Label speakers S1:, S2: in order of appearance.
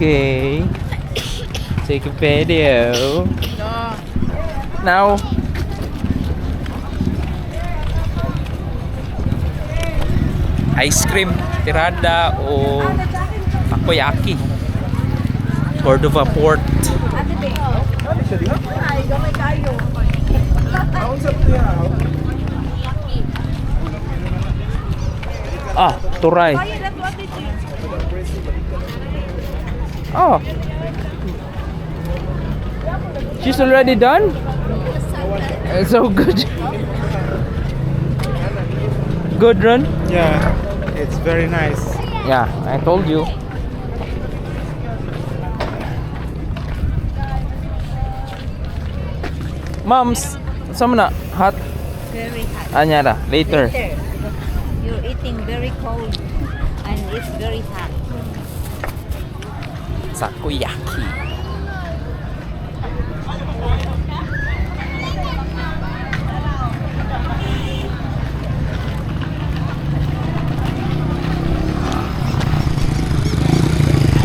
S1: Okay. Take a video. Now. Ice cream, tirada o takoyaki. Cordova Port. Ah, turay. Oh. She's already done? It's so good. Good run?
S2: Yeah, it's very nice.
S1: Yeah, I told you. Moms, some na hot.
S3: Very hot.
S1: Anyara, later.
S3: You're eating very cold and it's very hot.
S1: Takoyaki.